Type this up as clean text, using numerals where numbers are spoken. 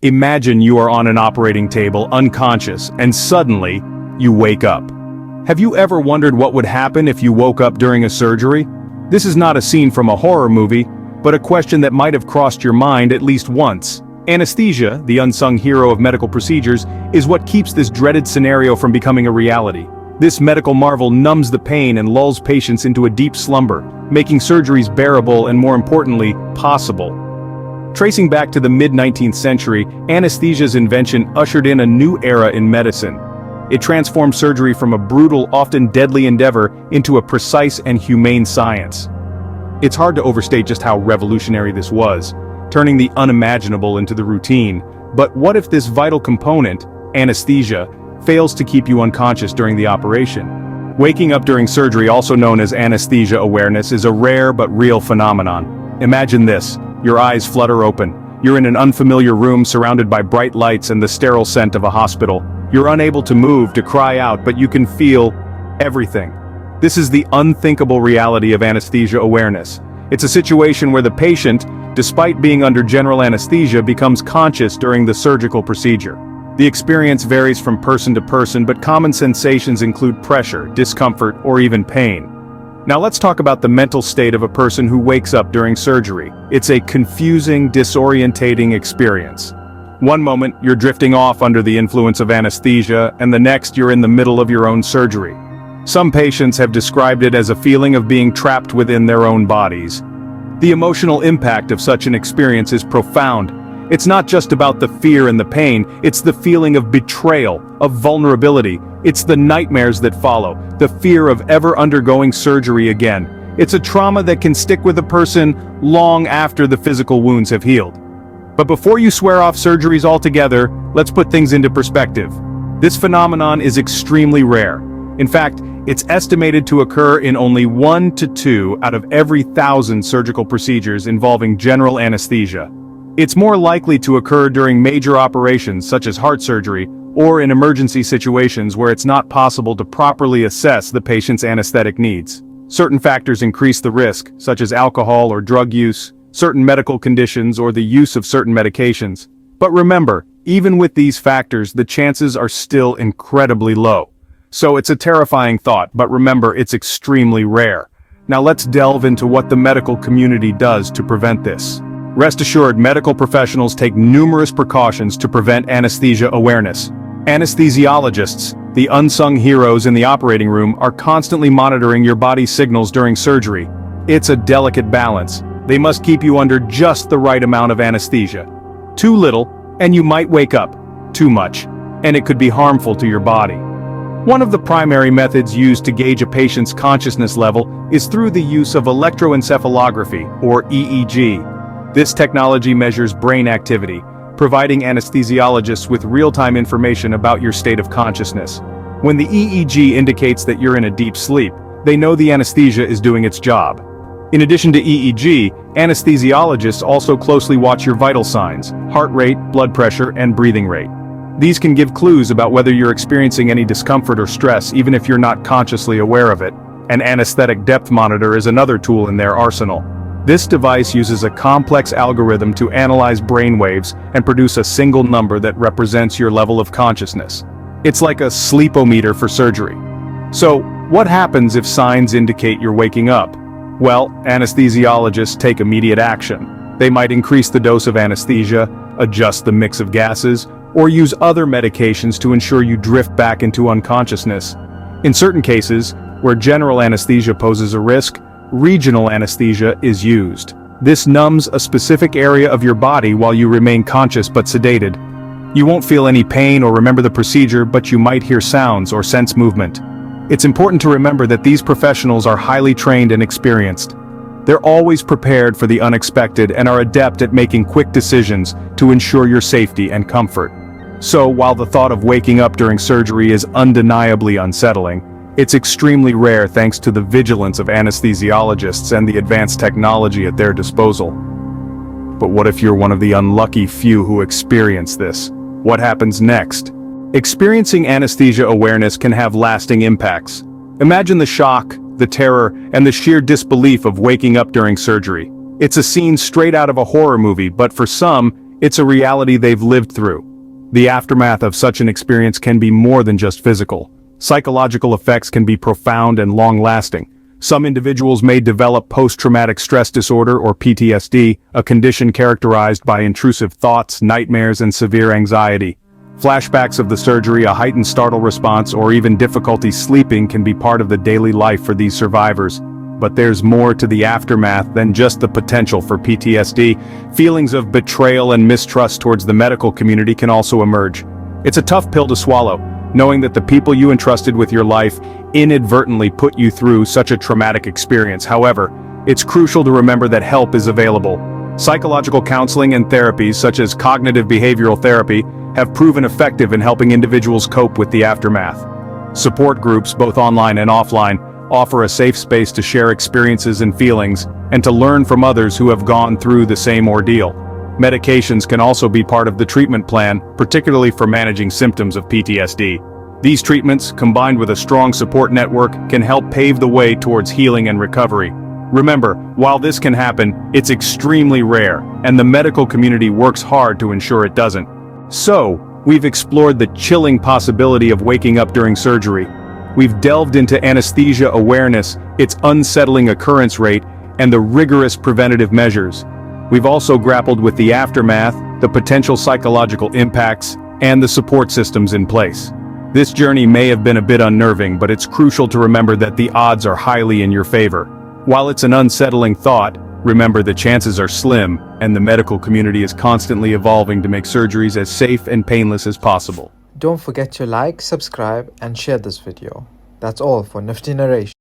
Imagine you are on an operating table, unconscious, and suddenly, you wake up. Have you ever wondered what would happen if you woke up during a surgery? This is not a scene from a horror movie, but a question that might have crossed your mind at least once. Anesthesia, the unsung hero of medical procedures, is what keeps this dreaded scenario from becoming a reality. This medical marvel numbs the pain and lulls patients into a deep slumber, making surgeries bearable and, more importantly, possible. Tracing back to the mid-19th century, anesthesia's invention ushered in a new era in medicine. It transformed surgery from a brutal, often deadly endeavor into a precise and humane science. It's hard to overstate just how revolutionary this was, turning the unimaginable into the routine. But what if this vital component, anesthesia, fails to keep you unconscious during the operation? Waking up during surgery, also known as anesthesia awareness, is a rare but real phenomenon. Imagine this: your eyes flutter open. You're in an unfamiliar room surrounded by bright lights and the sterile scent of a hospital. You're unable to move, to cry out, but you can feel everything. This is the unthinkable reality of anesthesia awareness. It's a situation where the patient, despite being under general anesthesia, becomes conscious during the surgical procedure. The experience varies from person to person, but common sensations include pressure, discomfort, or even pain. Now let's talk about the mental state of a person who wakes up during surgery. It's a confusing, disorientating experience. One moment, you're drifting off under the influence of anesthesia, and the next you're in the middle of your own surgery. Some patients have described it as a feeling of being trapped within their own bodies. The emotional impact of such an experience is profound. It's not just about the fear and the pain, it's the feeling of betrayal, of vulnerability. It's the nightmares that follow, the fear of ever undergoing surgery again. It's a trauma that can stick with a person long after the physical wounds have healed. But before you swear off surgeries altogether, let's put things into perspective. This phenomenon is extremely rare. In fact, it's estimated to occur in only 1 to 2 out of every 1,000 surgical procedures involving general anesthesia. It's more likely to occur during major operations such as heart surgery, or in emergency situations where it's not possible to properly assess the patient's anesthetic needs. Certain factors increase the risk, such as alcohol or drug use, certain medical conditions, or the use of certain medications. But remember, even with these factors, the chances are still incredibly low. So it's a terrifying thought, but remember, it's extremely rare. Now let's delve into what the medical community does to prevent this. Rest assured, medical professionals take numerous precautions to prevent anesthesia awareness. Anesthesiologists, the unsung heroes in the operating room, are constantly monitoring your body's signals during surgery. It's a delicate balance. They must keep you under just the right amount of anesthesia. Too little, and you might wake up. Too much, and it could be harmful to your body. One of the primary methods used to gauge a patient's consciousness level is through the use of electroencephalography, or EEG. This technology measures brain activity, providing anesthesiologists with real-time information about your state of consciousness. When the EEG indicates that you're in a deep sleep, they know the anesthesia is doing its job. In addition to EEG, anesthesiologists also closely watch your vital signs: heart rate, blood pressure, and breathing rate. These can give clues about whether you're experiencing any discomfort or stress, even if you're not consciously aware of it. An anesthetic depth monitor is another tool in their arsenal. This device uses a complex algorithm to analyze brainwaves and produce a single number that represents your level of consciousness. It's like a sleepometer for surgery. So, what happens if signs indicate you're waking up? Well, anesthesiologists take immediate action. They might increase the dose of anesthesia, adjust the mix of gases, or use other medications to ensure you drift back into unconsciousness. In certain cases, where general anesthesia poses a risk, regional anesthesia is used. This numbs a specific area of your body while you remain conscious but sedated. You won't feel any pain or remember the procedure, but you might hear sounds or sense movement. It's important to remember that these professionals are highly trained and experienced. They're always prepared for the unexpected and are adept at making quick decisions to ensure your safety and comfort. So, while the thought of waking up during surgery is undeniably unsettling, it's extremely rare thanks to the vigilance of anesthesiologists and the advanced technology at their disposal. But what if you're one of the unlucky few who experience this? What happens next? Experiencing anesthesia awareness can have lasting impacts. Imagine the shock, the terror, and the sheer disbelief of waking up during surgery. It's a scene straight out of a horror movie, but for some, It's a reality they've lived through. The aftermath of such an experience can be more than just physical. Psychological effects can be profound and long-lasting. Some individuals may develop post-traumatic stress disorder or PTSD, a condition characterized by intrusive thoughts, nightmares, and severe anxiety. Flashbacks of the surgery, a heightened startle response, or even difficulty sleeping can be part of the daily life for these survivors. But there's more to the aftermath than just the potential for PTSD. Feelings of betrayal and mistrust towards the medical community can also emerge. It's a tough pill to swallow, knowing that the people you entrusted with your life inadvertently put you through such a traumatic experience. However, it's crucial to remember that help is available. Psychological counseling and therapies such as cognitive behavioral therapy have proven effective in helping individuals cope with the aftermath. Support groups, both online and offline, offer a safe space to share experiences and feelings, and to learn from others who have gone through the same ordeal. Medications can also be part of the treatment plan, particularly for managing symptoms of PTSD. These treatments, combined with a strong support network, can help pave the way towards healing and recovery. Remember, while this can happen, it's extremely rare, and the medical community works hard to ensure it doesn't. So, we've explored the chilling possibility of waking up during surgery. We've delved into anesthesia awareness, its unsettling occurrence rate, and the rigorous preventative measures. We've also grappled with the aftermath, the potential psychological impacts, and the support systems in place. This journey may have been a bit unnerving, but it's crucial to remember that the odds are highly in your favor. While it's an unsettling thought, remember the chances are slim, and the medical community is constantly evolving to make surgeries as safe and painless as possible. Don't forget to like, subscribe, and share this video. That's all for Nifty Narration.